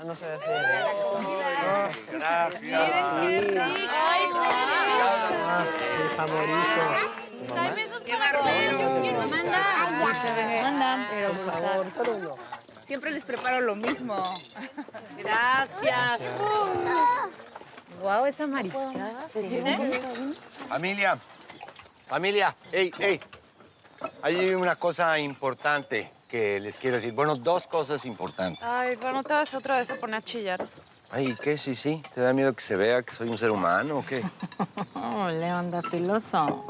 Ah, no se hace eso. Gracias. Miren qué rico. Ay, Mi favorito. Dame esos caramelos. Manda, pero Por favor, solo uno. Siempre les preparo lo mismo. gracias. Wow, esa mariscada. Familia, familia, hey. Hay una cosa importante que les quiero decir. Bueno, dos cosas importantes. Ay, pero no te vas otra vez a poner a chillar. Ay, ¿qué? Sí. ¿Te da miedo que se vea que soy un ser humano o qué? Oh, Leo anda filoso.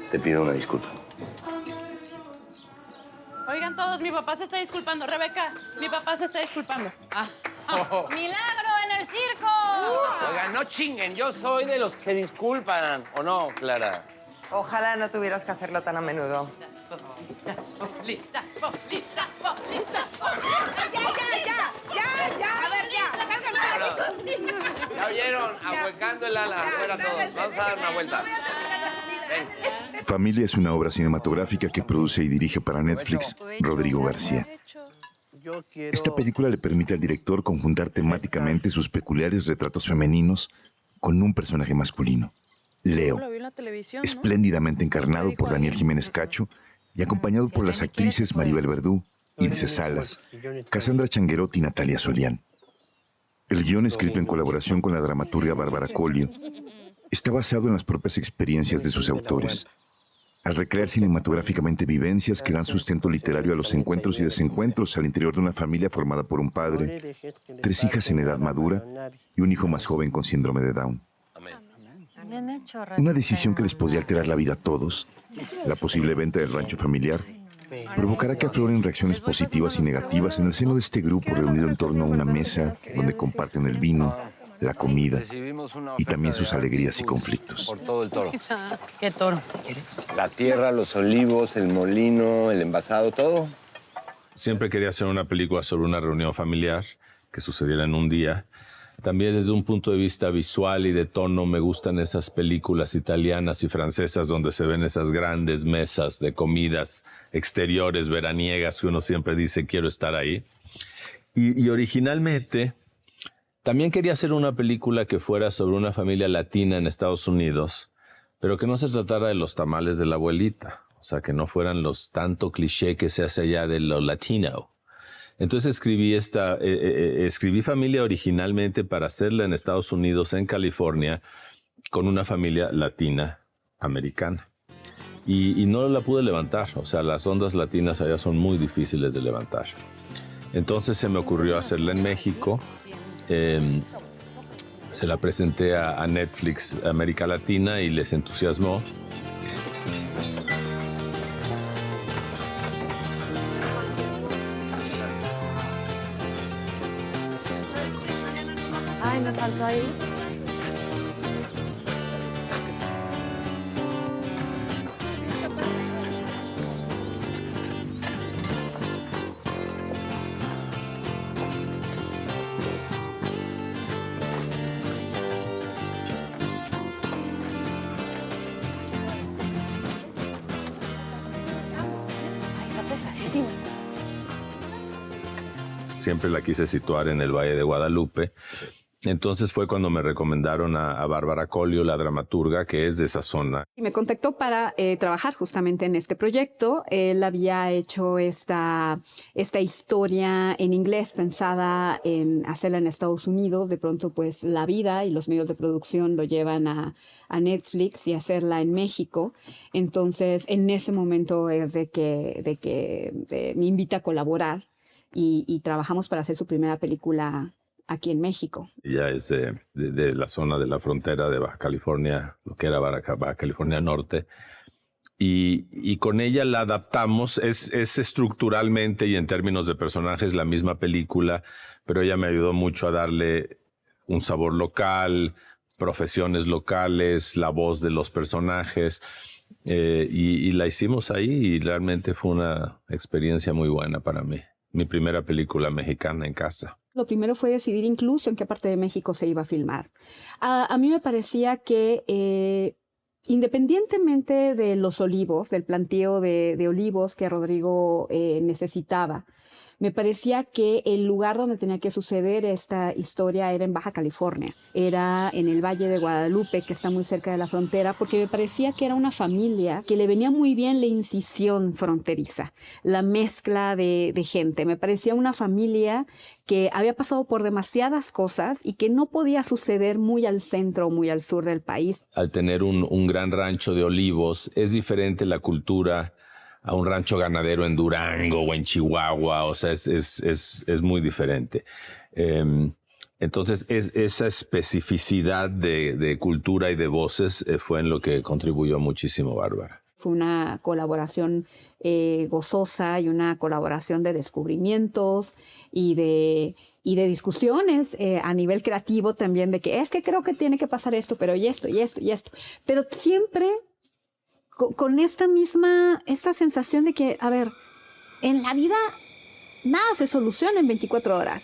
Te pido una disculpa. Oigan todos, mi papá se está disculpando. Rebeca, mi papá se está disculpando. ¡Milagro en el circo! Oigan, no chinguen. Yo soy de los que se disculpan. ¿O no, Clara? Ojalá no tuvieras que hacerlo tan a menudo. Polita. A ver, ya. ¿Ya oyeron? Ahuecando el ala. Afuera todos. Vamos a dar una vuelta. Ven. Familia es una obra cinematográfica que produce y dirige para Netflix Rodrigo García. Yo quiero... Esta película le permite al director conjuntar temáticamente sus peculiares retratos femeninos con un personaje masculino, Leo, Lo vi en la televisión, ¿no? espléndidamente encarnado por Daniel Jiménez Cacho y acompañado por las actrices Maribel Verdú, Ilse Salas, Cassandra Changuerotti y Natalia Solián. El guión, escrito en colaboración con la dramaturga Bárbara Collio, está basado en las propias experiencias de sus autores, al recrear cinematográficamente vivencias que dan sustento literario a los encuentros y desencuentros al interior de una familia formada por un padre, 3 hijas en edad madura y un hijo más joven con síndrome de Down. Bien hecho, Una decisión que les podría alterar la vida a todos, la posible venta del rancho familiar, provocará que afloren reacciones positivas y negativas en el seno de este grupo reunido en torno a una mesa donde comparten el vino, la comida Recibimos una y también oferta sus de alegrías y Arcus conflictos. Por todo el toro. ¿Qué toro? La tierra, los olivos, el molino, el envasado, todo. Siempre quería hacer una película sobre una reunión familiar que sucediera en un día. También desde un punto de vista visual y de tono me gustan esas películas italianas y francesas donde se ven esas grandes mesas de comidas exteriores, veraniegas, que uno siempre dice quiero estar ahí. Y originalmente también quería hacer una película que fuera sobre una familia latina en Estados Unidos, pero que no se tratara de los tamales de la abuelita. O sea, que no fueran los tanto cliché que se hace allá de lo latino. Entonces escribí Familia originalmente para hacerla en Estados Unidos, en California, con una familia latina americana. Y no la pude levantar. O sea, las ondas latinas allá son muy difíciles de levantar. Entonces se me ocurrió hacerla en México. Se la presenté a Netflix América Latina y les entusiasmó. Ay, me faltó ahí. Ay, está pesadísima. Siempre la quise situar en el Valle de Guadalupe. Entonces fue cuando me recomendaron a Bárbara Collio, la dramaturga, que es de esa zona. Y me contactó para trabajar justamente en este proyecto. Él había hecho esta historia en inglés pensada en hacerla en Estados Unidos. De pronto, pues, la vida y los medios de producción lo llevan a Netflix y hacerla en México. Entonces, en ese momento es de que me invita a colaborar y trabajamos para hacer su primera película aquí en México. Ella es de la zona de la frontera de Baja California, lo que era Baja California Norte. Y con ella la adaptamos. Es estructuralmente y en términos de personajes la misma película, pero ella me ayudó mucho a darle un sabor local, profesiones locales, la voz de los personajes. Y la hicimos ahí y realmente fue una experiencia muy buena para mí. mi primera película mexicana en casa. Lo primero fue decidir incluso en qué parte de México se iba a filmar. A mí me parecía que independientemente de los olivos, del planteo de olivos que Rodrigo necesitaba, me parecía que el lugar donde tenía que suceder esta historia era en Baja California. Era en el Valle de Guadalupe, que está muy cerca de la frontera, porque me parecía que era una familia que le venía muy bien la incisión fronteriza, la mezcla de gente. Me parecía una familia que había pasado por demasiadas cosas y que no podía suceder muy al centro o muy al sur del país. Al tener un gran rancho de olivos, es diferente la cultura a un rancho ganadero en Durango o en Chihuahua, o sea, es muy diferente. Entonces, esa especificidad de cultura y de voces fue en lo que contribuyó muchísimo Bárbara. Fue una colaboración gozosa y una colaboración de descubrimientos y de discusiones a nivel creativo también, de que es que creo que tiene que pasar esto, pero y esto, y esto, y esto. Pero siempre con esta sensación de que, a ver, en la vida nada se soluciona en 24 horas.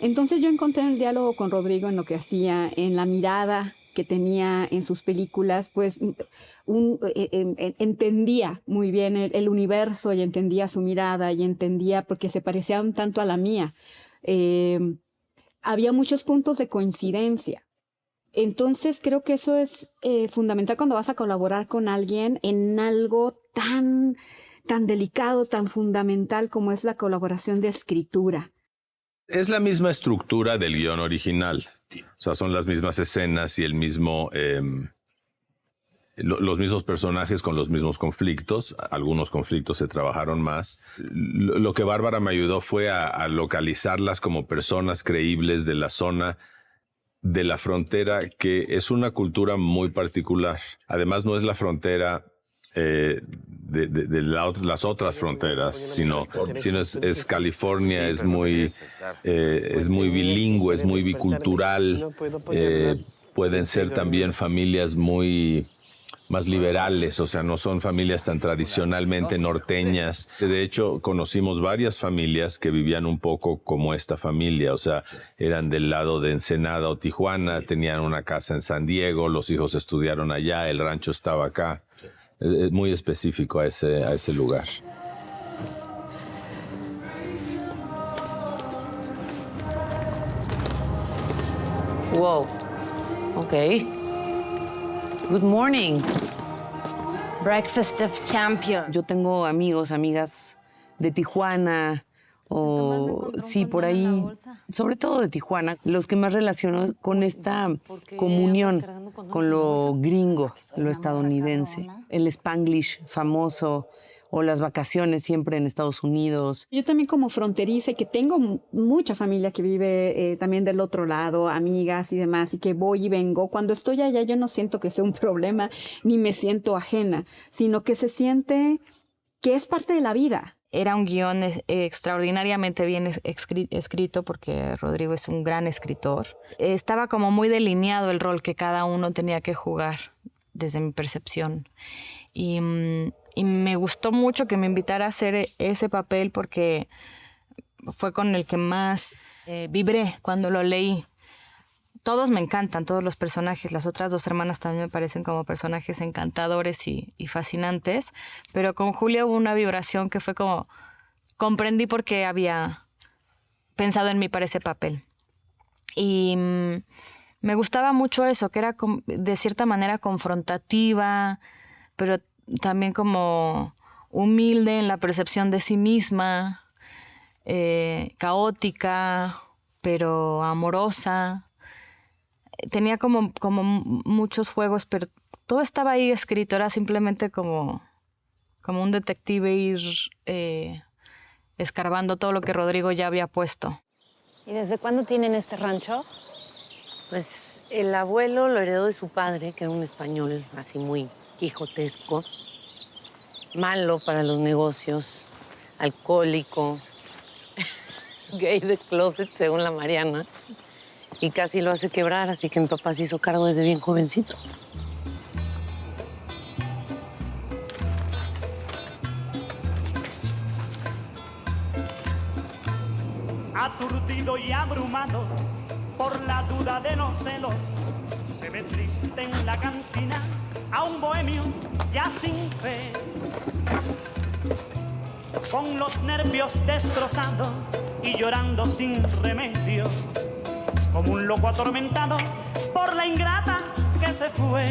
Entonces yo encontré en el diálogo con Rodrigo, en lo que hacía, en la mirada que tenía en sus películas, pues entendía muy bien el universo y entendía su mirada y entendía porque se parecía un tanto a la mía. Había muchos puntos de coincidencia. Entonces creo que eso es fundamental cuando vas a colaborar con alguien en algo tan delicado, tan fundamental como es la colaboración de escritura. Es la misma estructura del guión original. O sea, son las mismas escenas y los mismos personajes con los mismos conflictos. Algunos conflictos se trabajaron más. Lo que Bárbara me ayudó fue a localizarlas como personas creíbles de la zona de la frontera, que es una cultura muy particular. Además, no es la frontera de las otras fronteras, sino es California, es muy bilingüe, es muy bicultural. Pueden ser también familias muy más liberales, o sea, no son familias tan tradicionalmente norteñas. De hecho, conocimos varias familias que vivían un poco como esta familia, o sea, eran del lado de Ensenada o Tijuana, tenían una casa en San Diego, los hijos estudiaron allá, el rancho estaba acá. Es muy específico a ese lugar. Wow. Ok. Good morning. Breakfast of Champions. Yo tengo amigos, amigas de Tijuana o sí, por ahí, sobre todo de Tijuana, los que más relaciono con esta comunión con lo gringo, lo estadounidense, el Spanglish famoso o las vacaciones siempre en Estados Unidos. Yo también como fronteriza y que tengo mucha familia que vive también del otro lado, amigas y demás, y que voy y vengo, cuando estoy allá yo no siento que sea un problema ni me siento ajena, sino que se siente que es parte de la vida. Era un guión extraordinariamente bien escrito porque Rodrigo es un gran escritor. Estaba como muy delineado el rol que cada uno tenía que jugar desde mi percepción. Y me gustó mucho que me invitara a hacer ese papel porque fue con el que más vibré cuando lo leí. Todos me encantan, todos los personajes. Las otras dos hermanas también me parecen como personajes encantadores y fascinantes. Pero con Julia hubo una vibración que fue como... Comprendí por qué había pensado en mí para ese papel. Y me gustaba mucho eso, que era de cierta manera confrontativa, pero también como humilde en la percepción de sí misma, caótica, pero amorosa. Tenía como muchos juegos, pero todo estaba ahí escrito. Era simplemente como un detective ir escarbando todo lo que Rodrigo ya había puesto. ¿Y desde cuándo tienen este rancho? Pues el abuelo lo heredó de su padre, que era un español así muy quijotesco, malo para los negocios, alcohólico, gay de closet, según la Mariana. Y casi lo hace quebrar, así que mi papá se hizo cargo desde bien jovencito. aturdido y abrumado por la duda de los celos, se ve triste en la cantina a un bohemio ya sin fe, con los nervios destrozados y llorando sin remedio, como un loco atormentado por la ingrata que se fue.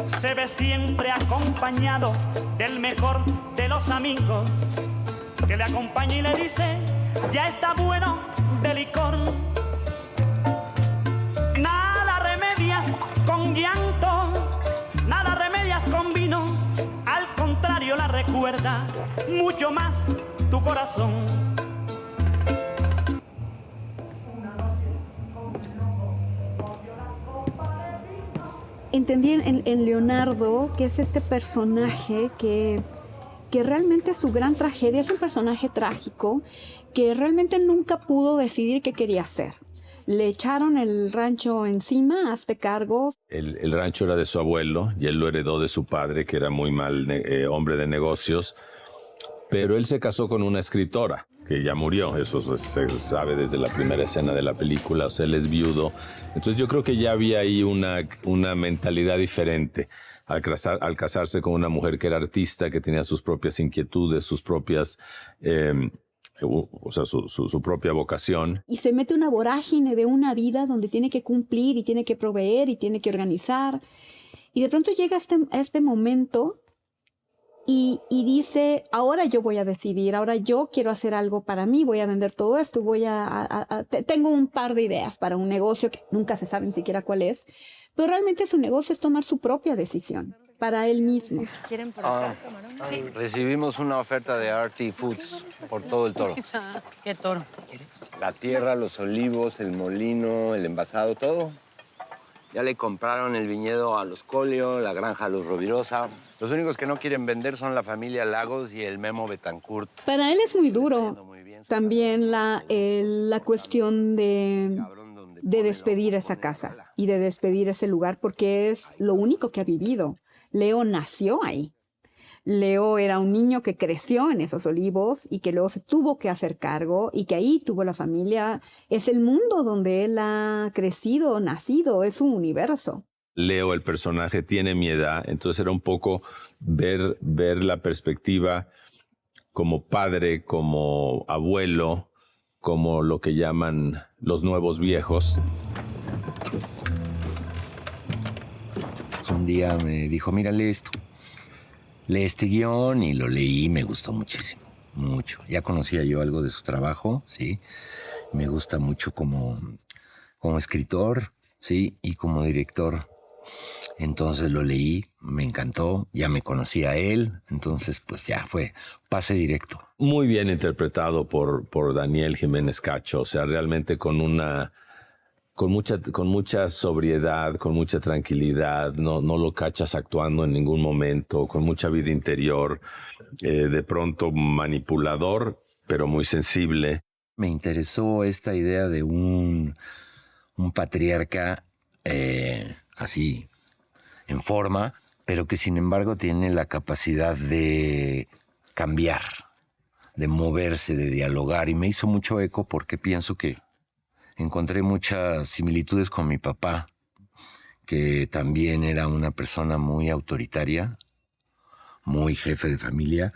Se ve siempre acompañado del mejor de los amigos, que le acompaña y le dice, ya está bueno de licor. Nada remedias con llanto, nada remedias con vino, al contrario la recuerda mucho más tu corazón. Entendí en Leonardo que es este personaje que realmente su gran tragedia es un personaje trágico que realmente nunca pudo decidir qué quería hacer. Le echaron el rancho encima, hazte cargo. El rancho era de su abuelo y él lo heredó de su padre, que era muy mal hombre de negocios, pero él se casó con una escritora que ya murió, eso se sabe desde la primera escena de la película, o sea, él es viudo. Entonces yo creo que ya había ahí una mentalidad diferente al casarse con una mujer que era artista, que tenía sus propias inquietudes, sus propias, o sea, su propia vocación. Y se mete una vorágine de una vida donde tiene que cumplir y tiene que proveer y tiene que organizar. Y de pronto llega a este momento y dice, ahora yo voy a decidir, ahora yo quiero hacer algo para mí, voy a vender todo esto, tengo un par de ideas para un negocio que nunca se sabe ni siquiera cuál es, pero realmente su negocio es tomar su propia decisión para él mismo. ¿Quieren por acá, Sí. Recibimos una oferta de Artie Foods por todo el toro. ¿Qué toro? La tierra, los olivos, el molino, el envasado, todo. Ya le compraron el viñedo a los Colio, la granja a los Rovirosa. Los únicos que no quieren vender son la familia Lagos y el Memo Betancourt. Para él es muy duro también la cuestión de despedir esa casa y de despedir ese lugar, porque es lo único que ha vivido. Leo nació ahí. Leo era un niño que creció en esos olivos y que luego se tuvo que hacer cargo y que ahí tuvo la familia. Es el mundo donde él ha crecido, nacido, es un universo. Leo, el personaje, tiene mi edad, entonces era un poco ver la perspectiva como padre, como abuelo, como lo que llaman los nuevos viejos. Un día me dijo, mira, lee esto. Leí este guión y lo leí y me gustó muchísimo, mucho. Ya conocía yo algo de su trabajo, sí. Me gusta mucho como escritor, sí, y como director. Entonces lo leí, me encantó, ya me conocía a él, entonces pues ya fue pase directo. Muy bien interpretado por Daniel Jiménez Cacho, o sea, realmente con mucha sobriedad, con mucha tranquilidad, no lo cachas actuando en ningún momento, con mucha vida interior, de pronto manipulador, pero muy sensible. Me interesó esta idea de un patriarca así, en forma, pero que sin embargo tiene la capacidad de cambiar, de moverse, de dialogar, y me hizo mucho eco porque pienso que encontré muchas similitudes con mi papá, que también era una persona muy autoritaria, muy jefe de familia,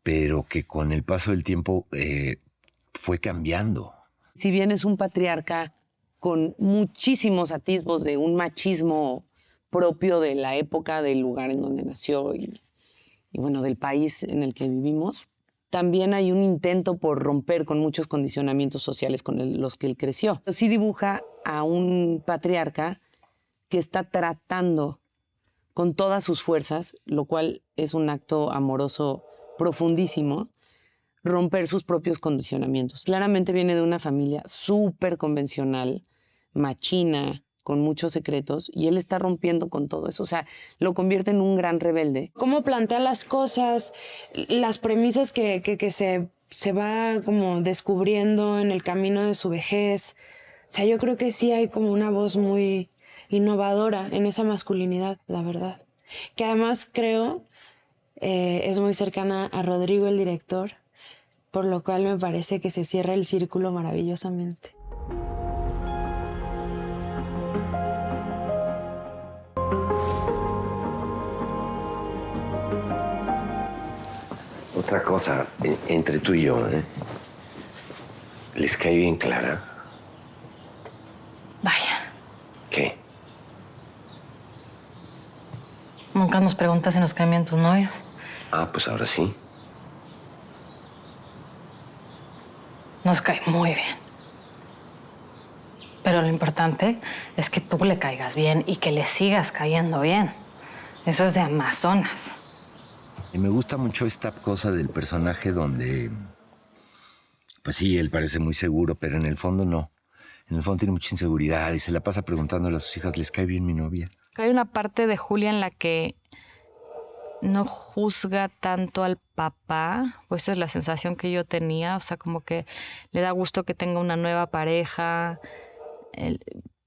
pero que con el paso del tiempo fue cambiando. Si bien es un patriarca con muchísimos atisbos de un machismo propio de la época, del lugar en donde nació y bueno, del país en el que vivimos, también hay un intento por romper con muchos condicionamientos sociales con los que él creció. Sí dibuja a un patriarca que está tratando con todas sus fuerzas, lo cual es un acto amoroso profundísimo, romper sus propios condicionamientos. Claramente viene de una familia súper convencional, machina, con muchos secretos, y él está rompiendo con todo eso. O sea, lo convierte en un gran rebelde. Cómo plantea las cosas, las premisas que se va como descubriendo en el camino de su vejez. O sea, yo creo que sí hay como una voz muy innovadora en esa masculinidad, la verdad. Que además creo es muy cercana a Rodrigo, el director, por lo cual me parece que se cierra el círculo maravillosamente. Otra cosa, entre tú y yo, ¿eh? ¿Les cae bien Clara? Vaya, ¿Qué? nunca nos preguntas si nos caen bien tus novios. Ah, pues ahora sí. Nos cae muy bien. Pero lo importante es que tú le caigas bien y que le sigas cayendo bien. Eso es de Amazonas. Y me gusta mucho esta cosa del personaje donde, pues sí, él parece muy seguro, pero en el fondo no. En el fondo tiene mucha inseguridad y se la pasa preguntándole a sus hijas, ¿les cae bien mi novia? Hay una parte de Julia en la que no juzga tanto al papá, pues esa es la sensación que yo tenía, o sea, como que le da gusto que tenga una nueva pareja,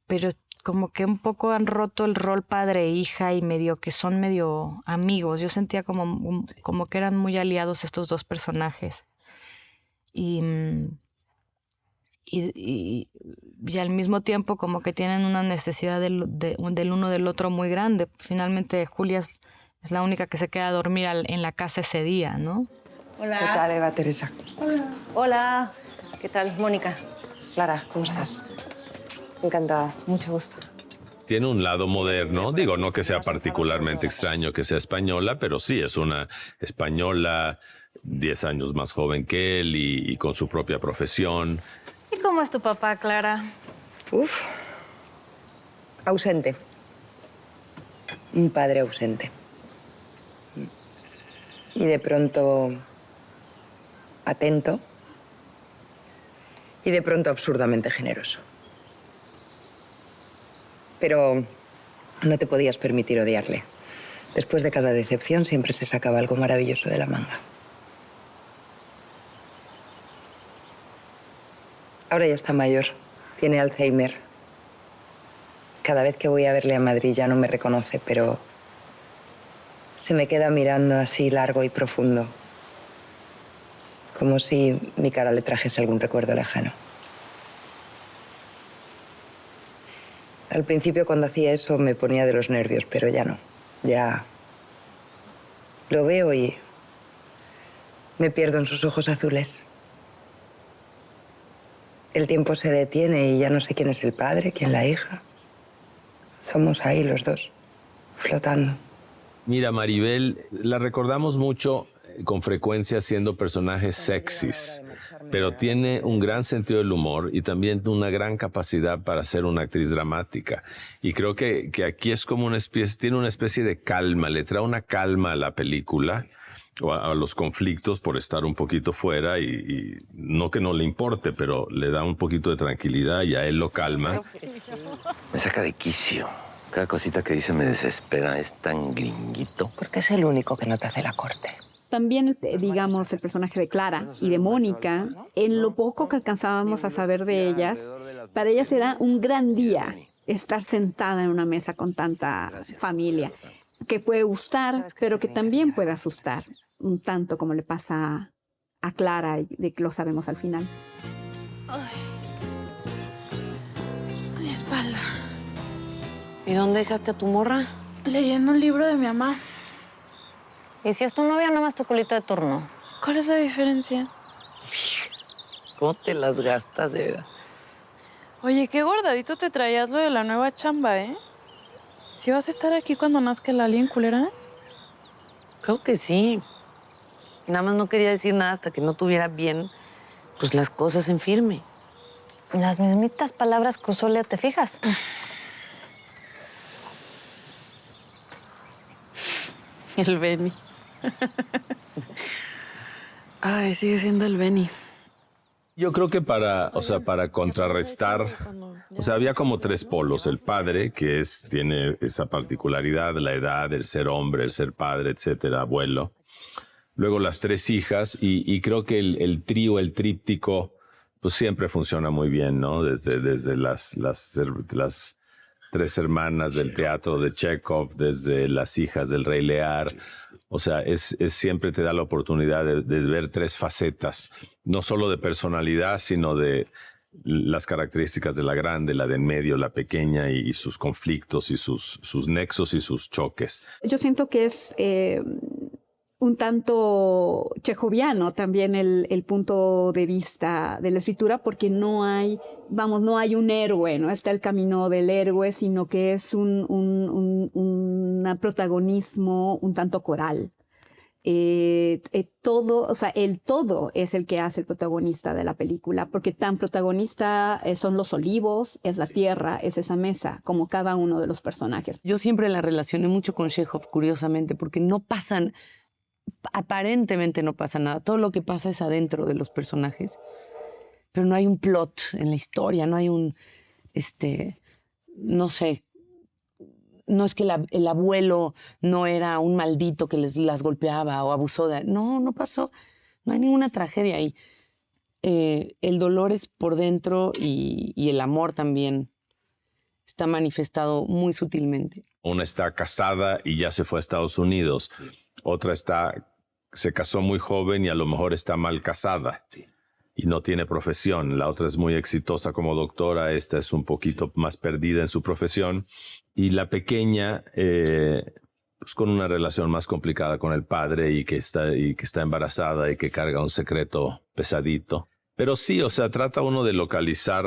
pero como que un poco han roto el rol padre-hija y medio que son medio amigos. Yo sentía como que eran muy aliados estos dos personajes. Y al mismo tiempo como que tienen una necesidad del uno del otro muy grande. Finalmente Julia es la única que se queda a dormir en la casa ese día, ¿no? Hola. ¿Qué tal, Eva Teresa? Hola. Hola. ¿Qué tal, Mónica? Clara, ¿cómo estás? Encantada. Mucho gusto. Tiene un lado moderno, digo, no que sea particularmente extraño que sea española, pero sí es una española 10 años más joven que él y con su propia profesión. ¿Y cómo es tu papá, Clara? Uf. Ausente. Un padre ausente. Y de pronto atento. Y de pronto absurdamente generoso. Pero no te podías permitir odiarle. Después de cada decepción siempre se sacaba algo maravilloso de la manga. Ahora ya está mayor, tiene Alzheimer. Cada vez que voy a verle a Madrid ya no me reconoce, pero se me queda mirando así largo y profundo. Como si mi cara le trajese algún recuerdo lejano. Al principio, cuando hacía eso, me ponía de los nervios, pero ya no. Ya lo veo y me pierdo en sus ojos azules. El tiempo se detiene y ya no sé quién es el padre, quién la hija. Somos ahí los dos, flotando. Mira, Maribel, la recordamos mucho con frecuencia siendo personajes sexys, pero tiene un gran sentido del humor y también una gran capacidad para ser una actriz dramática. Y creo que aquí es como tiene una especie de calma, le trae una calma a la película o a los conflictos por estar un poquito fuera y no que no le importe, pero le da un poquito de tranquilidad y a él lo calma. Me saca de quicio. Cada cosita que dice me desespera. Es tan gringuito. Porque es el único que no te hace la corte. También, digamos, el personaje de Clara y de Mónica, en lo poco que alcanzábamos a saber de ellas, para ellas era un gran día estar sentada en una mesa con tanta familia, que puede gustar, pero que también puede asustar, un tanto como le pasa a Clara, y de que lo sabemos al final. Mi espalda. ¿Y dónde dejaste a tu morra? Leyendo un libro de mi mamá. ¿Y si es tu novia, no más tu culito de turno? ¿Cuál es la diferencia? ¿Cómo te las gastas, de verdad? Oye, qué guardadito te traías lo de la nueva chamba, ¿eh? ¿Sí vas a estar aquí cuando nazca el alien, culera? Creo que sí. Nada más no quería decir nada hasta que no tuviera bien, pues, las cosas en firme. Las mismitas palabras que usó Lea, ¿te fijas? El Benny. Ay, sigue siendo el Benny. Yo creo que para contrarrestar, había como 3 polos. El padre, que tiene esa particularidad, la edad, el ser hombre, el ser padre, etcétera, abuelo. Luego las 3 hijas y creo que el trío, el tríptico, pues siempre funciona muy bien, ¿no? Desde las 3 hermanas del teatro de Chekhov, desde las hijas del Rey Lear. O sea, siempre te da la oportunidad de ver 3 facetas no solo de personalidad, sino de las características de la grande, la de en medio, la pequeña y sus conflictos y sus nexos y sus choques. Yo siento que es un tanto chejoviano también el punto de vista de la escritura, porque no hay un héroe, no está el camino del héroe, sino que es un protagonismo un tanto coral. Todo es el que hace el protagonista de la película, porque tan protagonista son los olivos, es la tierra, es esa mesa, como cada uno de los personajes. Yo siempre la relacioné mucho con Chekhov, curiosamente, porque aparentemente no pasa nada. Todo lo que pasa es adentro de los personajes, pero no hay un plot en la historia, no hay no sé. No es que el abuelo no era un maldito que las golpeaba o abusó de... No pasó. No hay ninguna tragedia ahí. El dolor es por dentro y el amor también está manifestado muy sutilmente. Una está casada y ya se fue a Estados Unidos. Otra se casó muy joven y a lo mejor está mal casada. Y no tiene profesión. La otra es muy exitosa como doctora, esta es un poquito más perdida en su profesión. Y la pequeña, pues con una relación más complicada con el padre y que está embarazada y que carga un secreto pesadito. Pero sí, o sea, trata uno de localizar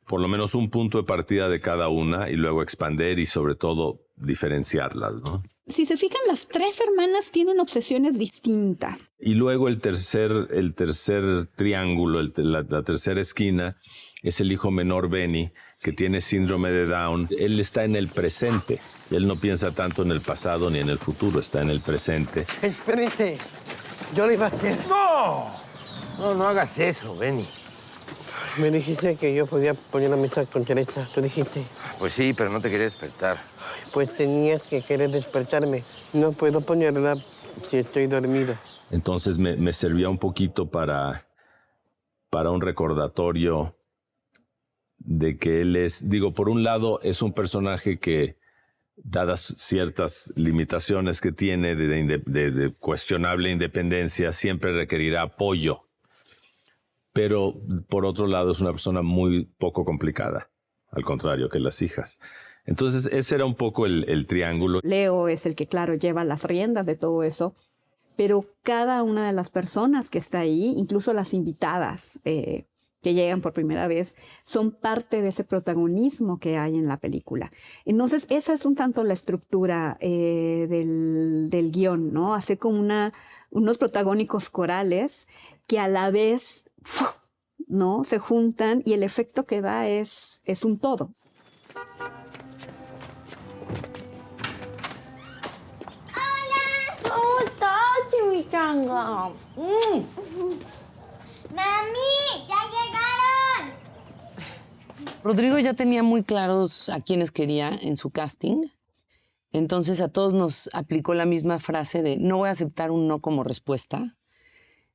por lo menos un punto de partida de cada una y luego expander y sobre todo diferenciarlas, ¿no? Si se fijan, las tres hermanas tienen obsesiones distintas. Y luego el tercer triángulo, la tercera esquina, es el hijo menor, Benny, que tiene síndrome de Down. Él está en el presente. Él no piensa tanto en el pasado ni en el futuro, está en el presente. Espérate, yo le iba a hacer... No hagas eso, Benny. Me dijiste que yo podía poner la mesa con Teresa, tú dijiste. Pues sí, pero no te quería despertar. Pues tenías que querer despertarme. No puedo ponerla si estoy dormido. Entonces me servía un poquito para un recordatorio de que él es... Digo, por un lado, es un personaje que, dadas ciertas limitaciones que tiene de cuestionable independencia, siempre requerirá apoyo. Pero, por otro lado, es una persona muy poco complicada, al contrario que las hijas. Entonces, ese era un poco el triángulo. Leo es el que, claro, lleva las riendas de todo eso, pero cada una de las personas que está ahí, incluso las invitadas que llegan por primera vez, son parte de ese protagonismo que hay en la película. Entonces, esa es un tanto la estructura del guión, ¿no? Hacer como unos protagónicos corales que a la vez, ¿no?, se juntan y el efecto que da es un todo. ¿Cómo estás, chimichanga? ¡Mami! ¡Ya llegaron! Rodrigo ya tenía muy claros a quienes quería en su casting. Entonces a todos nos aplicó la misma frase de no voy a aceptar un no como respuesta.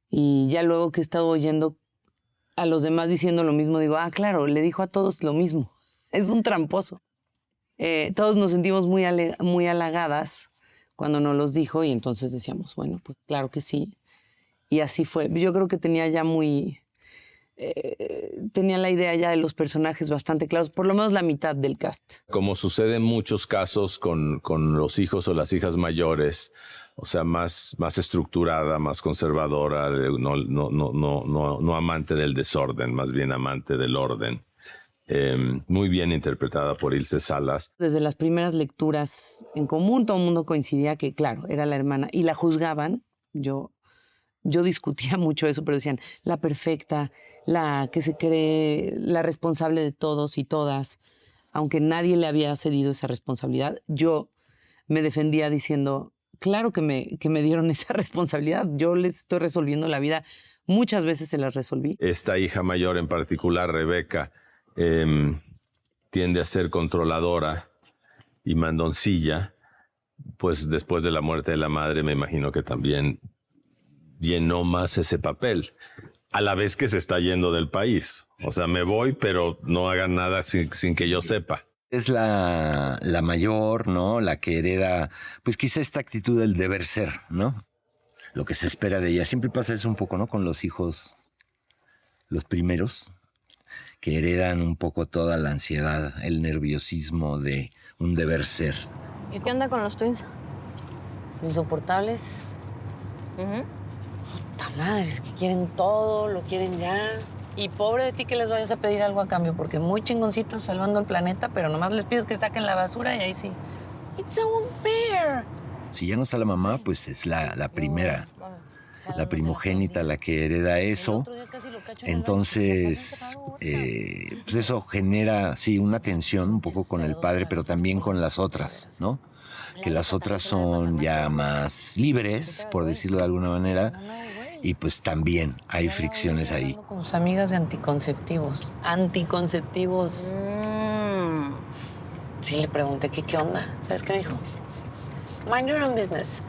Y ya luego que he estado oyendo a los demás diciendo lo mismo, digo, claro, le dijo a todos lo mismo. Es un tramposo. Todos nos sentimos muy halagadas cuando nos los dijo y entonces decíamos, bueno, pues claro que sí. Y así fue. Yo creo que tenía ya tenía la idea ya de los personajes bastante claros, por lo menos la mitad del cast. Como sucede en muchos casos con los hijos o las hijas mayores, o sea, más estructurada, más conservadora, no amante del desorden, más bien amante del orden. Muy bien interpretada por Ilse Salas. Desde las primeras lecturas en común, todo el mundo coincidía que, claro, era la hermana. Y la juzgaban. Yo discutía mucho eso, pero decían, la perfecta, la que se cree la responsable de todos y todas. Aunque nadie le había cedido esa responsabilidad, yo me defendía diciendo, claro que me dieron esa responsabilidad. Yo les estoy resolviendo la vida. Muchas veces se las resolví. Esta hija mayor en particular, Rebeca, tiende a ser controladora y mandoncilla, pues después de la muerte de la madre me imagino que también llenó más ese papel, a la vez que se está yendo del país. O sea, me voy, pero no hagan nada sin que yo sepa. Es la mayor, ¿no? La que hereda, pues quizá esta actitud del deber ser, ¿no? lo que se espera de ella. Siempre pasa eso un poco, ¿no? Con los hijos, los primeros, que heredan un poco toda la ansiedad, el nerviosismo de un deber ser. ¿Y qué onda con los twins? Insoportables. Puta madre, es que quieren todo, lo quieren ya. Y pobre de ti que les vayas a pedir algo a cambio, porque muy chingoncitos salvando el planeta, pero nomás les pides que saquen la basura y ahí sí. It's so unfair. Si ya no está la mamá, pues es la primera, la primogénita la que hereda eso. Entonces, pues eso genera, sí, una tensión un poco con el padre, pero también con las otras, ¿no? Que las otras son ya más libres, por decirlo de alguna manera, y pues también hay fricciones ahí. Con sus amigas de anticonceptivos. Anticonceptivos. Sí, le pregunté qué onda. ¿Sabes qué me dijo? Mind your own business.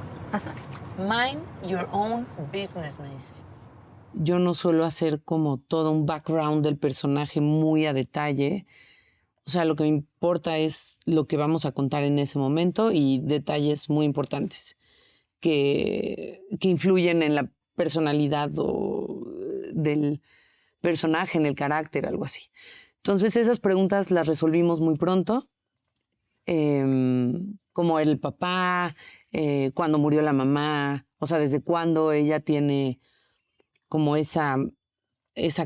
Mind your own business, me dice. Yo no suelo hacer como todo un background del personaje muy a detalle. O sea, lo que me importa es lo que vamos a contar en ese momento y detalles muy importantes que influyen en la personalidad del personaje, en el carácter, algo así. Entonces, esas preguntas las resolvimos muy pronto. Como el papá, cuándo murió la mamá, o sea, desde cuándo ella tiene como esa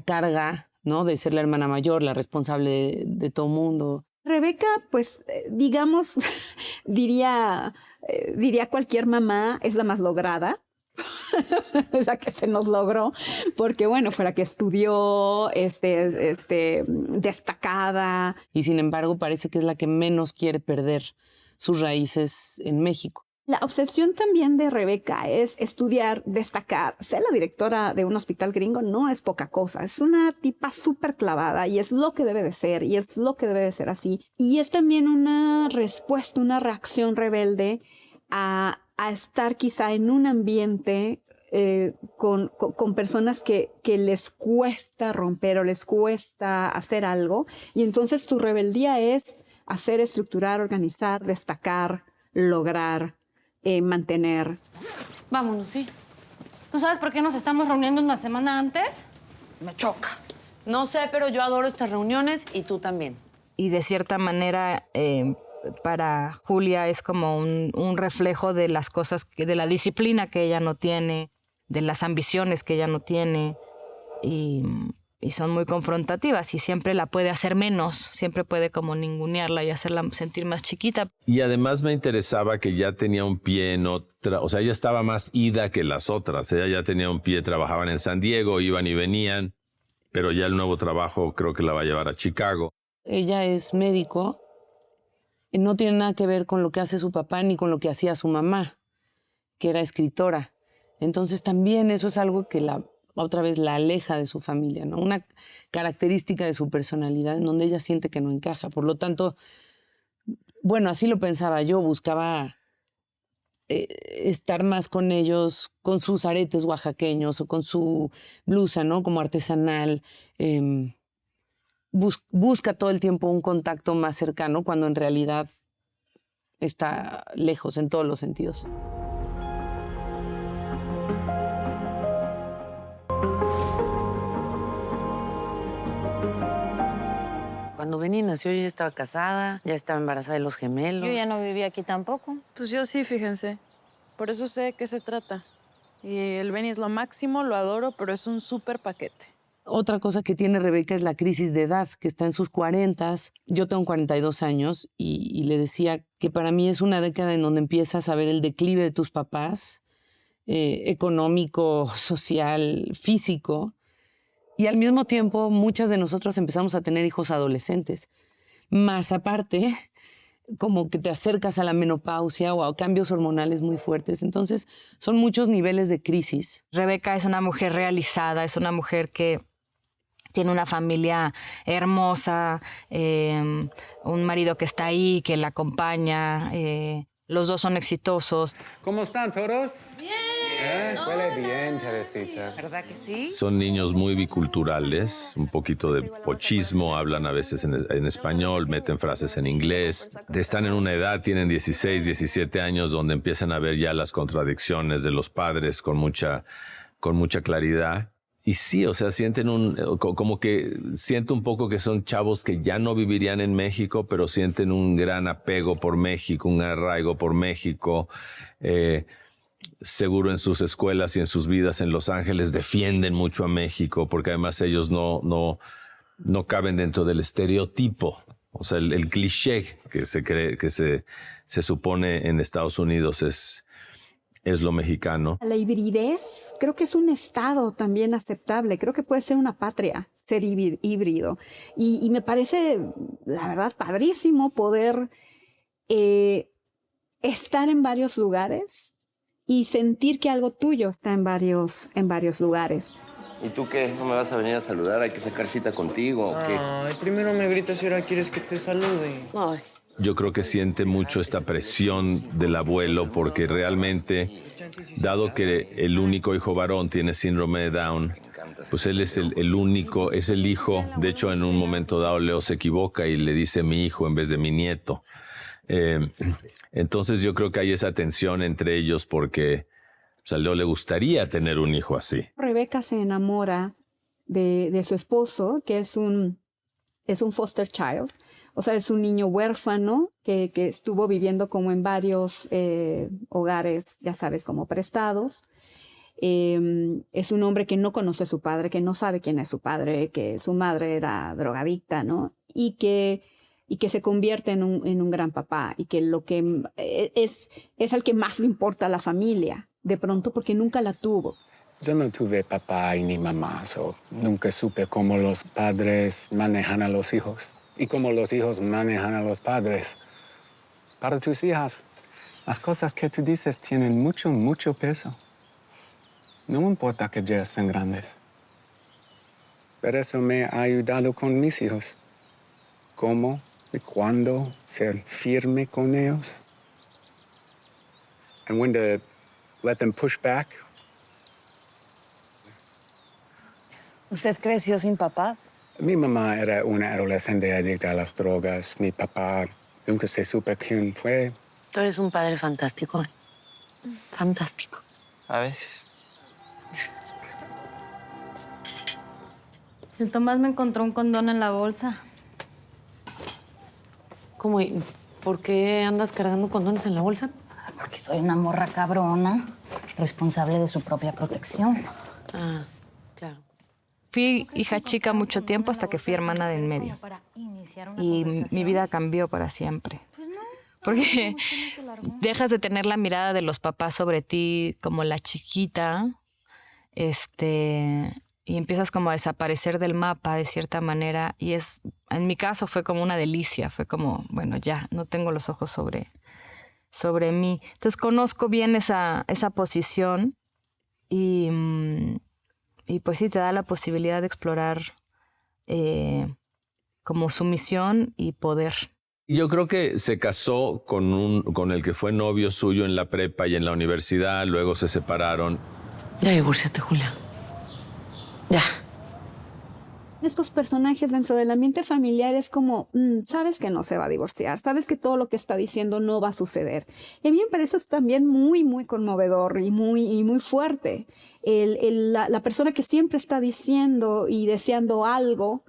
carga, ¿no? De ser la hermana mayor, la responsable de todo mundo. Rebeca, pues, digamos, diría cualquier mamá, es la más lograda. Es la que se nos logró, porque bueno, fue la que estudió, destacada. Y sin embargo parece que es la que menos quiere perder sus raíces en México. La obsesión también de Rebeca es estudiar, destacar. Ser la directora de un hospital gringo no es poca cosa. Es una tipa súper clavada y es lo que debe de ser y es lo que debe de ser así. Y es también una respuesta, una reacción rebelde a estar quizá en un ambiente con personas que les cuesta romper o les cuesta hacer algo. Y entonces su rebeldía es hacer, estructurar, organizar, destacar, lograr, mantener. Vámonos, sí. ¿Tú sabes por qué nos estamos reuniendo una semana antes? Me choca. No sé, pero yo adoro estas reuniones y tú también. Y de cierta manera, para Julia es como un reflejo de las cosas, de la disciplina que ella no tiene, de las ambiciones que ella no tiene. Y son muy confrontativas y siempre la puede hacer menos, siempre puede como ningunearla y hacerla sentir más chiquita. Y además me interesaba que ya tenía un pie en otra, o sea, ella estaba más ida que las otras. Ella ya tenía un pie, trabajaban en San Diego, iban y venían, pero ya el nuevo trabajo creo que la va a llevar a Chicago. Ella es médico, no tiene nada que ver con lo que hace su papá ni con lo que hacía su mamá, que era escritora. Entonces también eso es algo que otra vez la aleja de su familia, ¿no? Una característica de su personalidad en donde ella siente que no encaja. Por lo tanto, bueno, así lo pensaba yo, buscaba estar más con ellos, con sus aretes oaxaqueños o con su blusa, ¿no? Como artesanal. Busca todo el tiempo un contacto más cercano cuando en realidad está lejos en todos los sentidos. Cuando Benny nació, yo ya estaba casada, ya estaba embarazada de los gemelos. Yo ya no vivía aquí tampoco. Pues yo sí, fíjense. Por eso sé de qué se trata. Y el Benny es lo máximo, lo adoro, pero es un súper paquete. Otra cosa que tiene Rebeca es la crisis de edad, que está en sus 40s. Yo tengo 42 años y le decía que para mí es una década en donde empiezas a ver el declive de tus papás, económico, social, físico. Y al mismo tiempo, muchas de nosotros empezamos a tener hijos adolescentes. Más aparte, como que te acercas a la menopausia o a cambios hormonales muy fuertes. Entonces, son muchos niveles de crisis. Rebeca es una mujer realizada, es una mujer que tiene una familia hermosa, un marido que está ahí, que la acompaña. Los dos son exitosos. ¿Cómo están todos? ¡Bien! Huele bien, Teresita. ¿Verdad que sí? Son niños muy biculturales, un poquito de pochismo, hablan a veces en español, meten frases en inglés. Están en una edad, tienen 16, 17 años, donde empiezan a ver ya las contradicciones de los padres con mucha claridad. Y sí, o sea, como que siento un poco que son chavos que ya no vivirían en México, pero sienten un gran apego por México, un arraigo por México. Seguro en sus escuelas y en sus vidas en Los Ángeles defienden mucho a México, porque además ellos no caben dentro del estereotipo. O sea, el cliché que se cree, que se supone en Estados Unidos es lo mexicano. La hibridez creo que es un estado también aceptable, creo que puede ser una patria ser híbrido. Y me parece, la verdad, padrísimo poder estar en varios lugares y sentir que algo tuyo está en varios lugares. ¿Y tú qué? ¿No me vas a venir a saludar? ¿Hay que sacar cita contigo o qué? Ay, primero me gritas y ahora quieres que te salude. Ay. Yo creo que siente mucho esta presión del abuelo porque realmente, dado que el único hijo varón tiene síndrome de Down, pues él es el único, es el hijo. De hecho, en un momento dado Leo se equivoca y le dice mi hijo en vez de mi nieto. Entonces yo creo que hay esa tensión entre ellos porque a Leo le gustaría tener un hijo así. Rebeca se enamora de su esposo, que es un foster child. O sea, es un niño huérfano que estuvo viviendo como en varios hogares, ya sabes, como prestados. Es un hombre que no conoce a su padre, que no sabe quién es su padre, que su madre era drogadicta, ¿no? Y que se convierte en un gran papá y que lo que es al que más le importa a la familia, de pronto, porque nunca la tuvo. Yo no tuve papá y ni mamá, nunca supe cómo los padres manejan a los hijos y cómo los hijos manejan a los padres. Para tus hijas, las cosas que tú dices tienen mucho, mucho peso. No me importa que ya estén grandes. Pero eso me ha ayudado con mis hijos. Cómo y cuándo ser firme con ellos. And when to let them push back. ¿Usted creció sin papás? Mi mamá era una adolescente adicta a las drogas. Mi papá nunca se supo quién fue. Tú eres un padre fantástico. Fantástico. A veces. El Tomás me encontró un condón en la bolsa. ¿Cómo? ¿Por qué andas cargando condones en la bolsa? Porque soy una morra cabrona, responsable de su propia protección. Ah, claro. Fui hija chica mucho tiempo hasta que fui hermana de en medio. Y mi vida cambió para siempre. Porque dejas de tener la mirada de los papás sobre ti como la chiquita, y empiezas como a desaparecer del mapa de cierta manera. Y en mi caso fue como una delicia, fue como, bueno, ya, no tengo los ojos sobre mí. Entonces conozco bien esa posición y pues sí, te da la posibilidad de explorar como sumisión y poder. Yo creo que se casó con el que fue novio suyo en la prepa y en la universidad, luego se separaron. Ya divórciate, Julia. Ya. Estos personajes dentro del ambiente familiar es como, sabes que no se va a divorciar, sabes que todo lo que está diciendo no va a suceder. Y a mí me parece eso también muy, muy conmovedor y muy fuerte. La persona que siempre está diciendo y deseando algo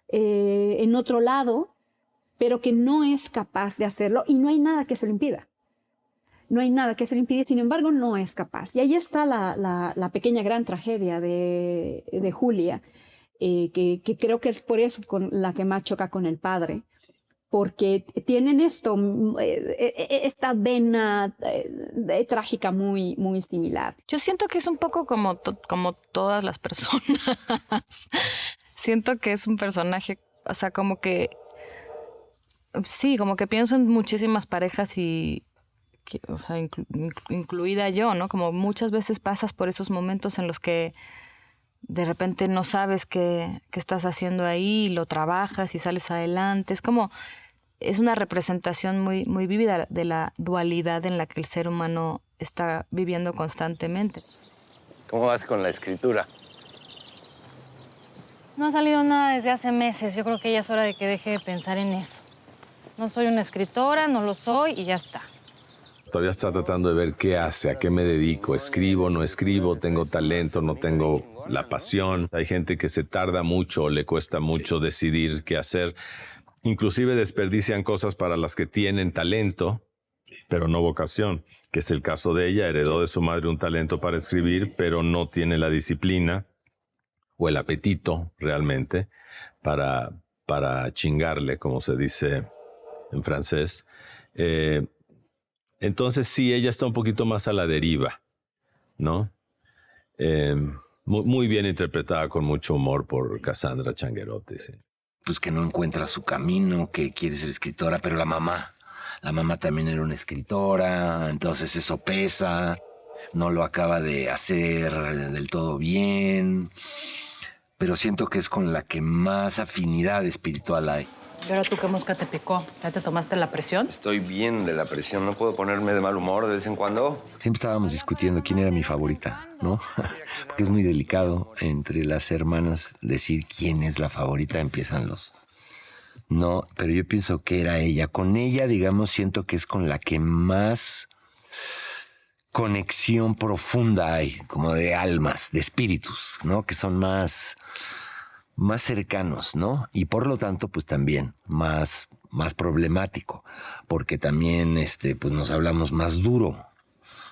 en otro lado, pero que no es capaz de hacerlo y no hay nada que se lo impida. No hay nada que se le impide, sin embargo, no es capaz. Y ahí está la pequeña gran tragedia de Julia, que creo que es por eso con la que más choca con el padre, porque tienen esta vena trágica muy, muy similar. Yo siento que es un poco como todas las personas. Siento que es un personaje, o sea, como que... Sí, como que pienso en muchísimas parejas o sea, incluida yo, ¿no? Como muchas veces pasas por esos momentos en los que de repente no sabes qué estás haciendo ahí, lo trabajas y sales adelante. Es como es una representación muy, muy vívida de la dualidad en la que el ser humano está viviendo constantemente. ¿Cómo vas con la escritura? No ha salido nada desde hace meses. Yo creo que ya es hora de que deje de pensar en eso. No soy una escritora, no lo soy y ya está. Todavía está tratando de ver qué hace, a qué me dedico. ¿Escribo, no escribo? ¿Tengo talento, no tengo la pasión? Hay gente que se tarda mucho o le cuesta mucho decidir qué hacer. Inclusive desperdician cosas para las que tienen talento, pero no vocación, que es el caso de ella. Heredó de su madre un talento para escribir, pero no tiene la disciplina o el apetito realmente para chingarle, como se dice en francés. Entonces sí, ella está un poquito más a la deriva, ¿no? Muy bien interpretada, con mucho humor por Cassandra Changuerotti, sí. Pues que no encuentra su camino, que quiere ser escritora, pero la mamá también era una escritora, entonces eso pesa, no lo acaba de hacer del todo bien, pero siento que es con la que más afinidad espiritual hay. ¿Y ahora tú qué mosca te picó? ¿Ya te tomaste la presión? Estoy bien de la presión, no puedo ponerme de mal humor de vez en cuando. Siempre estábamos discutiendo quién era mi favorita, ¿no? Porque es muy delicado entre las hermanas decir quién es la favorita, empiezan los... No, pero yo pienso que era ella. Con ella, digamos, siento que es con la que más conexión profunda hay, como de almas, de espíritus, ¿no? Que son más cercanos, ¿no? Y por lo tanto, pues también más problemático, porque también pues nos hablamos más duro,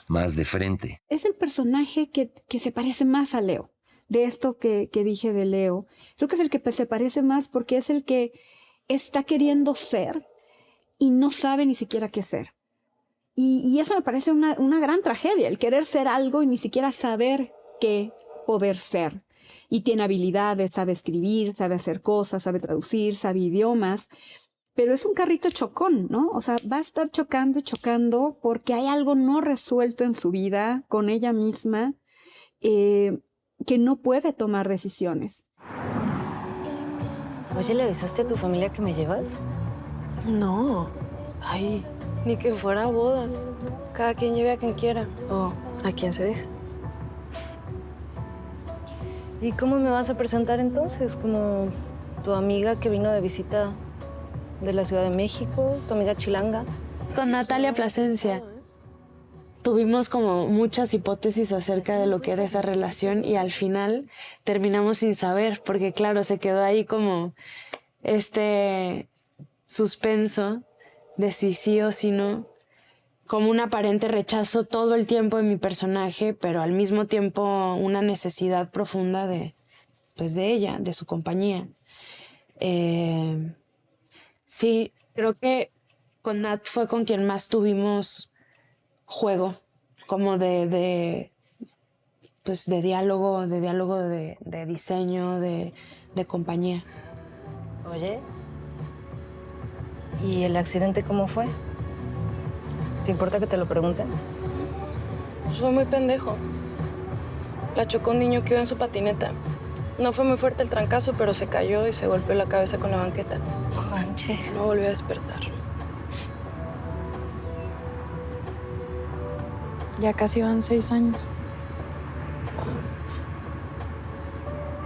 más de frente. Es el personaje que se parece más a Leo. De esto que dije de Leo, creo que es el que se parece más porque es el que está queriendo ser y no sabe ni siquiera qué ser. Y eso me parece una gran tragedia, el querer ser algo y ni siquiera saber qué poder ser. Y tiene habilidades, sabe escribir, sabe hacer cosas, sabe traducir, sabe idiomas, pero es un carrito chocón, ¿no? O sea, va a estar chocando y chocando porque hay algo no resuelto en su vida con ella misma que no puede tomar decisiones. Oye, ¿le avisaste a tu familia que me llevas? No. Ay, ni que fuera boda. Cada quien lleve a quien quiera o a quien se deja. ¿Y cómo me vas a presentar entonces? ¿Como tu amiga que vino de visita de la Ciudad de México? ¿Tu amiga chilanga? Con Natalia Plasencia. Tuvimos como muchas hipótesis acerca de lo que era esa relación y al final terminamos sin saber, porque claro, se quedó ahí como este suspenso de si sí o si no, como un aparente rechazo todo el tiempo de mi personaje, pero al mismo tiempo una necesidad profunda de ella, de su compañía. Sí, creo que con Nat fue con quien más tuvimos juego, como de diálogo, de diseño, de compañía. Oye, ¿y el accidente cómo fue? ¿Te importa que te lo pregunten? Pues fue muy pendejo. La chocó un niño que iba en su patineta. No fue muy fuerte el trancazo, pero se cayó y se golpeó la cabeza con la banqueta. No manches. No volvió a despertar. Ya casi van 6 años.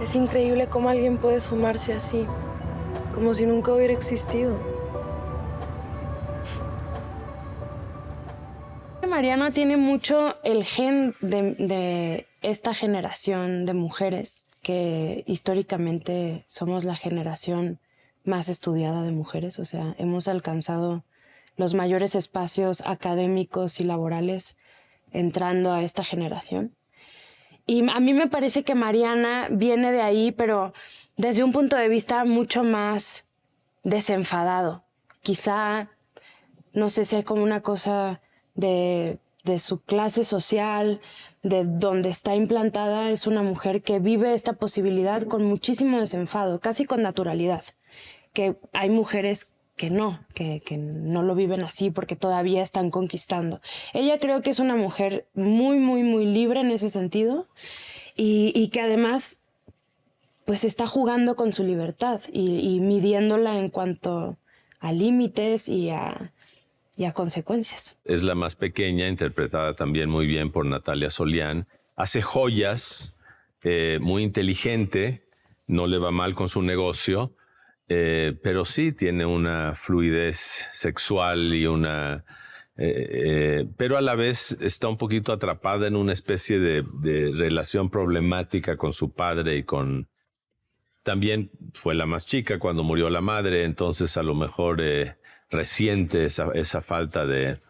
Es increíble cómo alguien puede esfumarse así, como si nunca hubiera existido. Mariana tiene mucho el gen de esta generación de mujeres, que históricamente somos la generación más estudiada de mujeres, o sea, hemos alcanzado los mayores espacios académicos y laborales entrando a esta generación. Y a mí me parece que Mariana viene de ahí, pero desde un punto de vista mucho más desenfadado. Quizá, no sé si hay como una cosa de su clase social, de donde está implantada, es una mujer que vive esta posibilidad con muchísimo desenfado, casi con naturalidad. Que hay mujeres que no lo viven así porque todavía están conquistando. Ella creo que es una mujer muy, muy, muy libre en ese sentido y que además pues está jugando con su libertad y midiéndola en cuanto límites y a consecuencias. Es la más pequeña, interpretada también muy bien por Natalia Solián. Hace joyas, muy inteligente, no le va mal con su negocio, pero sí tiene una fluidez sexual y una... pero a la vez está un poquito atrapada en una especie de relación problemática con su padre y con... También fue la más chica cuando murió la madre, entonces a lo mejor resiente esa falta de...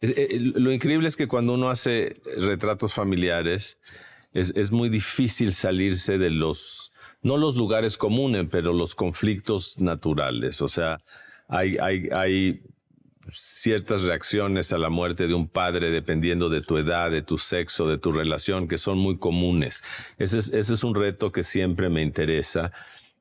lo increíble es que cuando uno hace retratos familiares es muy difícil salirse de los... no los lugares comunes, pero los conflictos naturales. O sea, hay ciertas reacciones a la muerte de un padre dependiendo de tu edad, de tu sexo, de tu relación, que son muy comunes. Ese es un reto que siempre me interesa,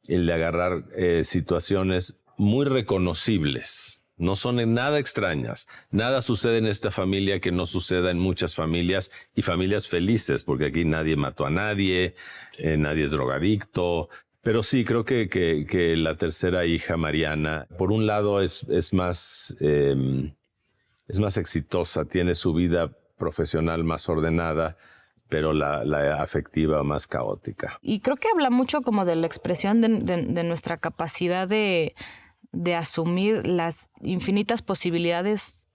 el de agarrar situaciones muy reconocibles. No son nada extrañas. Nada sucede en esta familia que no suceda en muchas familias y familias felices, porque aquí nadie mató a nadie, nadie es drogadicto. Pero sí, creo que la tercera hija, Mariana, por un lado es más exitosa, tiene su vida profesional más ordenada, pero la afectiva más caótica. Y creo que habla mucho como de la expresión de nuestra capacidad de asumir las infinitas posibilidades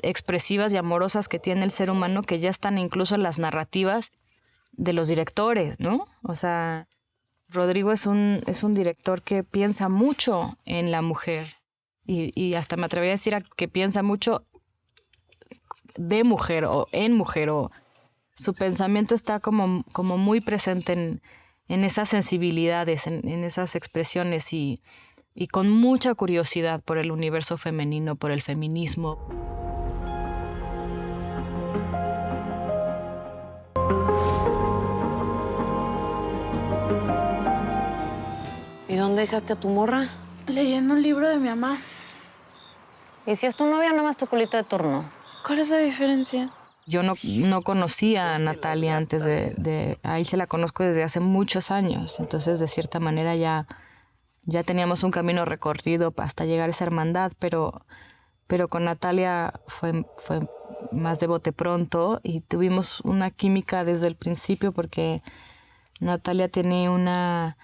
expresivas y amorosas que tiene el ser humano, que ya están incluso en las narrativas de los directores, ¿no? O sea... Rodrigo es un director que piensa mucho en la mujer y hasta me atrevería a decir que piensa mucho de mujer o en mujer, o su pensamiento está como muy presente en esas sensibilidades, en esas expresiones y con mucha curiosidad por el universo femenino, por el feminismo. ¿Y dónde dejaste a tu morra? Leyendo un libro de mi mamá. ¿Y si es tu novia, nomás tu colita de turno? ¿Cuál es la diferencia? Yo no conocía a Natalia antes a él se la conozco desde hace muchos años. Entonces, de cierta manera, ya teníamos un camino recorrido hasta llegar a esa hermandad, pero con Natalia fue más de bote pronto y tuvimos una química desde el principio porque Natalia tiene una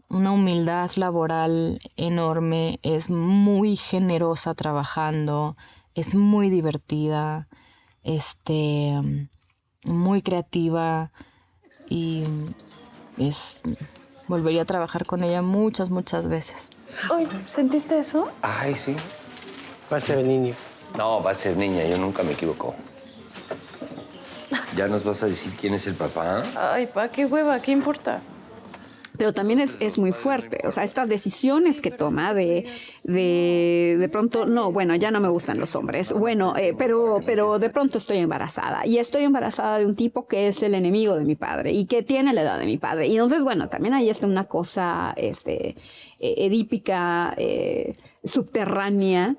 humildad laboral enorme, es muy generosa trabajando, es muy divertida, muy creativa y volvería a trabajar con ella muchas veces. Ay, ¿sentiste eso? Ay, sí. Va a ser niño. No, va a ser niña, yo nunca me equivoco. ¿Ya nos vas a decir quién es el papá? Ay, pa, qué hueva, ¿qué importa? Pero también es muy fuerte, o sea, estas decisiones que toma de pronto, no, bueno, ya no me gustan los hombres, bueno, pero de pronto estoy embarazada y estoy embarazada de un tipo que es el enemigo de mi padre y que tiene la edad de mi padre. Y entonces, bueno, también ahí está una cosa edípica, subterránea,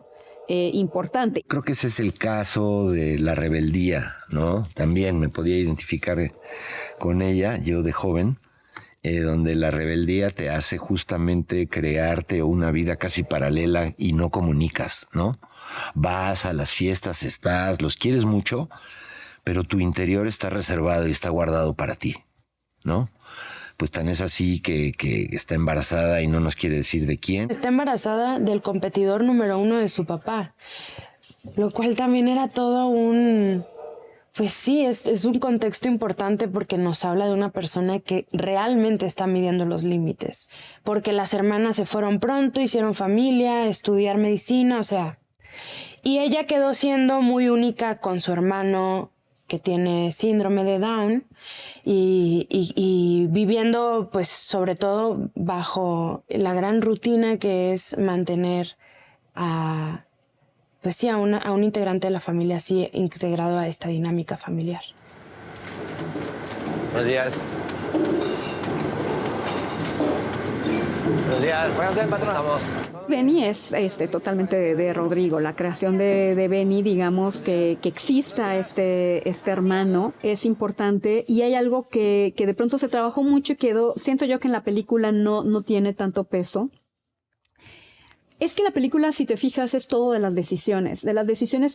importante. Creo que ese es el caso de la rebeldía, ¿no? También me podía identificar con ella, yo de joven. Donde la rebeldía te hace justamente crearte una vida casi paralela y no comunicas, ¿no? Vas a las fiestas, los quieres mucho, pero tu interior está reservado y está guardado para ti, ¿no? Pues tan es así que está embarazada y no nos quiere decir de quién. Está embarazada del competidor número 1 de su papá, lo cual también era todo un... Pues sí, es un contexto importante porque nos habla de una persona que realmente está midiendo los límites. Porque las hermanas se fueron pronto, hicieron familia, estudiar medicina, o sea... Y ella quedó siendo muy única con su hermano que tiene síndrome de Down y viviendo, pues, sobre todo bajo la gran rutina que es mantener a... Pues sí, a un integrante de la familia así integrado a esta dinámica familiar. Buenos días. Buenos días. Buenos días, patrón. Vamos. Benny es totalmente de Rodrigo. La creación de Benny, digamos, que exista este hermano es importante y hay algo que de pronto se trabajó mucho y siento yo que en la película no tiene tanto peso. Es que la película, si te fijas, es todo de las decisiones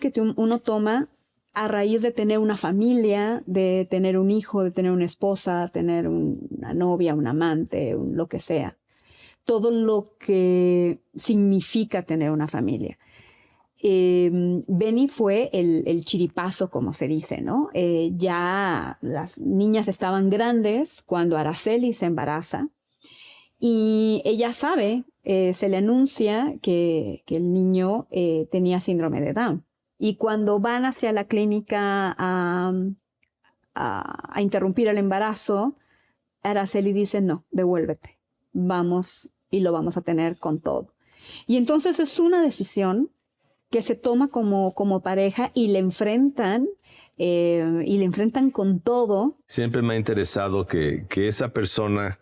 que uno toma a raíz de tener una familia, de tener un hijo, de tener una esposa, tener una novia, un amante, lo que sea. Todo lo que significa tener una familia. Benny fue el chiripazo, como se dice, ¿no? Ya las niñas estaban grandes cuando Araceli se embaraza y ella sabe, se le anuncia que el niño tenía síndrome de Down. Y cuando van hacia la clínica a interrumpir el embarazo, Araceli dice, no, devuélvete, vamos y lo vamos a tener con todo. Y entonces es una decisión que se toma como pareja y le enfrentan con todo. Siempre me ha interesado que esa persona,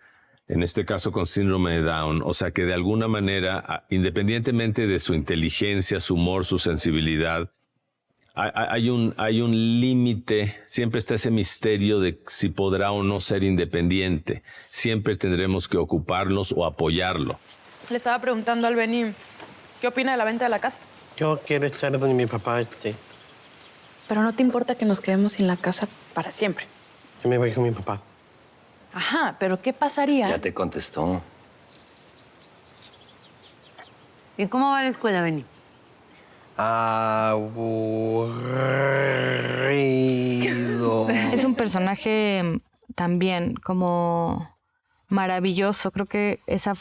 en este caso con síndrome de Down, o sea, que de alguna manera, independientemente de su inteligencia, su humor, su sensibilidad, hay un límite, siempre está ese misterio de si podrá o no ser independiente. Siempre tendremos que ocuparnos o apoyarlo. Le estaba preguntando al Benny, ¿qué opina de la venta de la casa? Yo quiero estar donde mi papá esté. Pero no te importa que nos quedemos sin la casa para siempre. Yo me voy con mi papá. Ajá, pero ¿qué pasaría? Ya te contestó. ¿Y cómo va la escuela, Benny? Aburrido. Es un personaje también como maravilloso. Creo que esa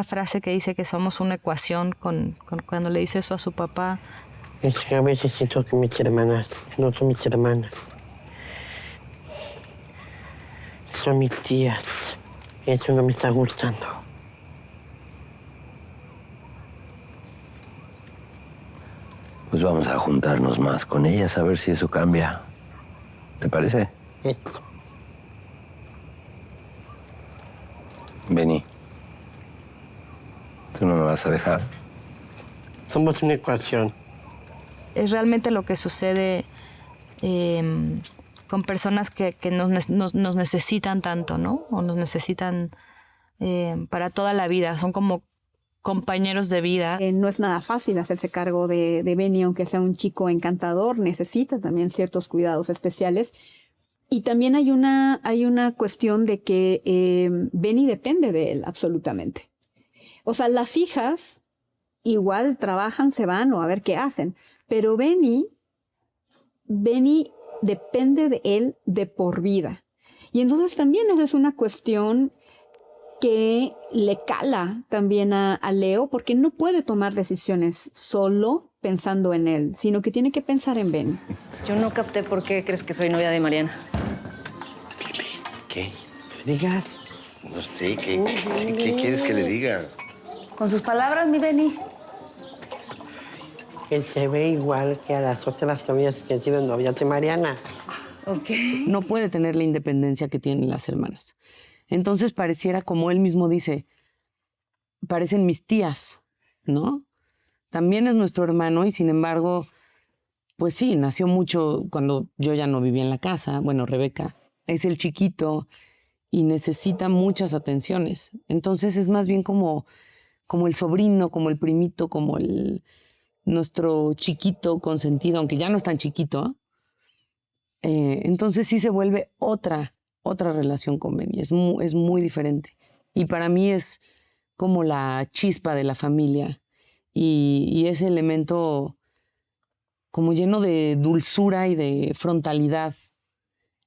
frase que dice que somos una ecuación cuando le dice eso a su papá. Es que a veces siento que mis hermanas no son mis hermanas. Son mis tías. Eso no me está gustando. Pues vamos a juntarnos más con ellas a ver si eso cambia. ¿Te parece? Esto. Benny, tú no me vas a dejar. Somos una ecuación. Es realmente lo que sucede con personas que nos necesitan tanto, ¿no? O nos necesitan para toda la vida. Son como compañeros de vida. No es nada fácil hacerse cargo de Benny, aunque sea un chico encantador, necesita también ciertos cuidados especiales. Y también hay una cuestión de que Benny depende de él absolutamente. O sea, las hijas igual trabajan, se van o a ver qué hacen, pero Benny depende de él de por vida. Y entonces también esa es una cuestión que le cala también a Leo, porque no puede tomar decisiones solo pensando en él, sino que tiene que pensar en Benny. Yo no capté por qué crees que soy novia de Mariana. ¿Qué? ¿Qué digas? No sé, ¿qué quieres que le diga? Con sus palabras, mi Benny. Que se ve igual que a las otras novias que han sido novias de Mariana. Ok. No puede tener la independencia que tienen las hermanas. Entonces pareciera, como él mismo dice, parecen mis tías, ¿no? También es nuestro hermano y sin embargo, pues sí, nació mucho cuando yo ya no vivía en la casa. Bueno, Rebeca es el chiquito y necesita muchas atenciones. Entonces es más bien como el sobrino, como el primito, como nuestro chiquito consentido, aunque ya no es tan chiquito. Entonces sí se vuelve otra relación con Benny. Es muy diferente. Y para mí es como la chispa de la familia y ese elemento como lleno de dulzura y de frontalidad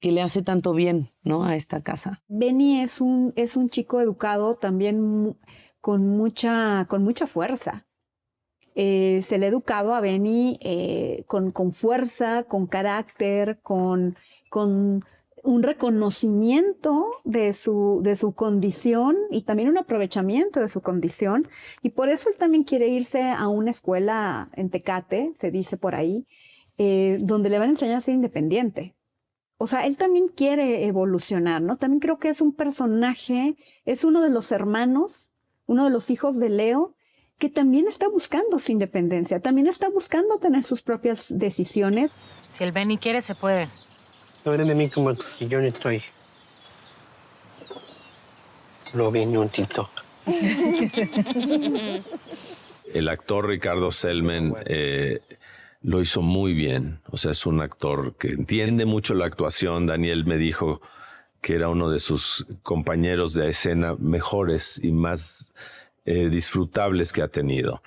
que le hace tanto bien, ¿no?, a esta casa. Benny es un chico educado también con mucha fuerza. Se le ha educado a Benny con fuerza, con carácter, con un reconocimiento de su condición y también un aprovechamiento de su condición. Y por eso él también quiere irse a una escuela en Tecate, se dice por ahí, donde le van a enseñar a ser independiente. O sea, él también quiere evolucionar, ¿no? También creo que es un personaje, es uno de los hermanos, uno de los hijos de Leo, que también está buscando su independencia, también está buscando tener sus propias decisiones. Si el Benny quiere, se puede. Hablen de mí como si yo no estoy. Lo vi en un TikTok. El actor Ricardo Selmen lo hizo muy bien. O sea, es un actor que entiende mucho la actuación. Daniel me dijo que era uno de sus compañeros de escena mejores y más disfrutables que ha tenido.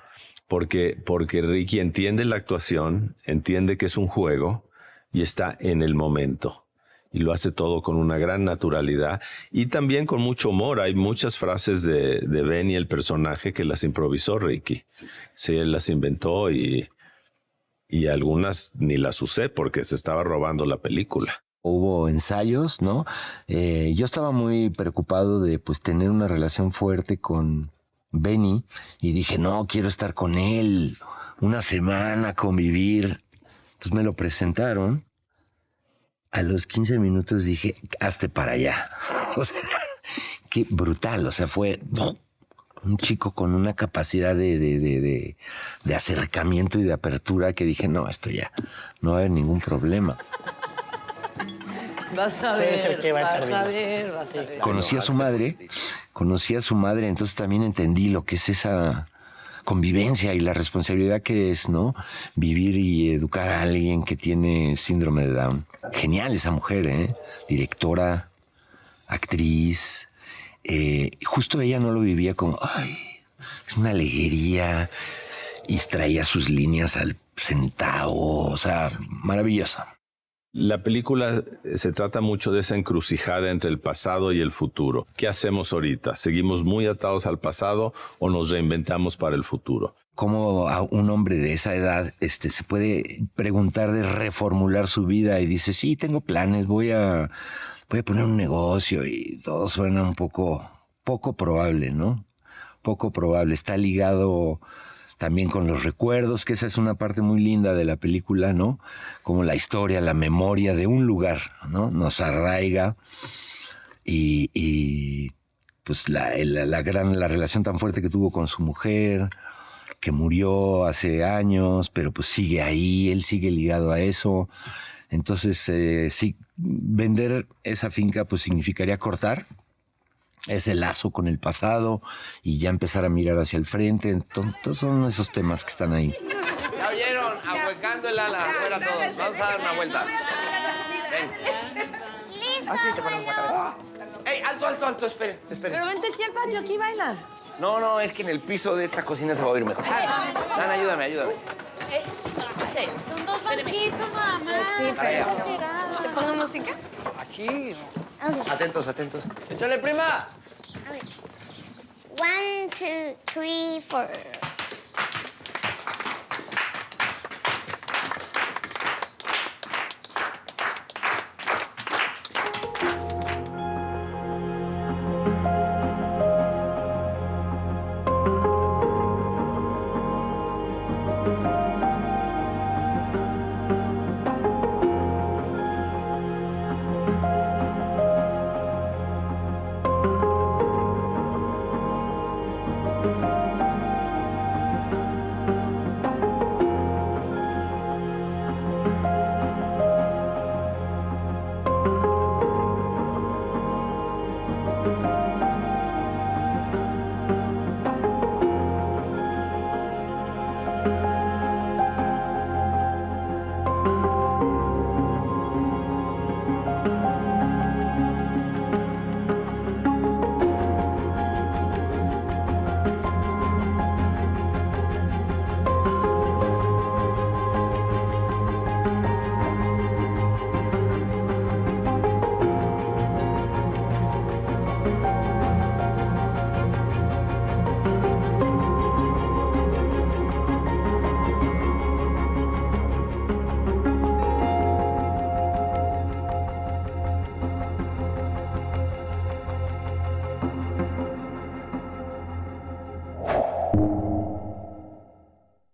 Porque Ricky entiende la actuación, entiende que es un juego y está en el momento. Y lo hace todo con una gran naturalidad y también con mucho humor. Hay muchas frases de Benny, el personaje, que las improvisó Ricky. Sí, él las inventó y algunas ni las usé porque se estaba robando la película. Hubo ensayos, ¿no? Yo estaba muy preocupado de pues tener una relación fuerte con Benny y dije, no, quiero estar con él una semana, convivir. Entonces me lo presentaron. A los 15 minutos dije, hazte para allá. O sea, qué brutal. O sea, fue un chico con una capacidad de acercamiento y de apertura que dije, no, esto ya, no va a haber ningún problema. Vas a ver, vas a ver. Conocí a su madre, entonces también entendí lo que es esa convivencia y la responsabilidad que es, ¿no? Vivir y educar a alguien que tiene síndrome de Down. Genial esa mujer, ¿eh? Directora, actriz. Justo ella no lo vivía como, ay, es una alegría, y traía sus líneas al centavo, o sea, maravillosa. La película se trata mucho de esa encrucijada entre el pasado y el futuro. ¿Qué hacemos ahorita? ¿Seguimos muy atados al pasado o nos reinventamos para el futuro? Cómo a un hombre de esa edad se puede preguntar de reformular su vida y dice, sí, tengo planes, voy a poner un negocio, y todo suena un poco probable, ¿no? Poco probable. Está ligado también con los recuerdos, que esa es una parte muy linda de la película, ¿no? Como la historia, la memoria de un lugar, ¿no? Nos arraiga y pues la relación tan fuerte que tuvo con su mujer, que murió hace años, pero pues sigue ahí, él sigue ligado a eso. Entonces, sí, vender esa finca pues significaría cortar ese lazo con el pasado y ya empezar a mirar hacia el frente. Entonces son esos temas que están ahí. ¿Ya oyeron? Ahuecando el ala. Fuera todos. Vamos a dar una vuelta. Ven. ¡Listo! Así te ponemos la cabeza. ¡Ey, alto! Esperen. Pero vente aquí al patio, aquí baila. No, es que en el piso de esta cocina se va a oír mejor. Dan, ayúdame. Son dos banquitos, mamá. Sí, pero... ¿Te pongo música? Aquí. Atentos. ¡Échale, prima! 1, 2, 3, 4.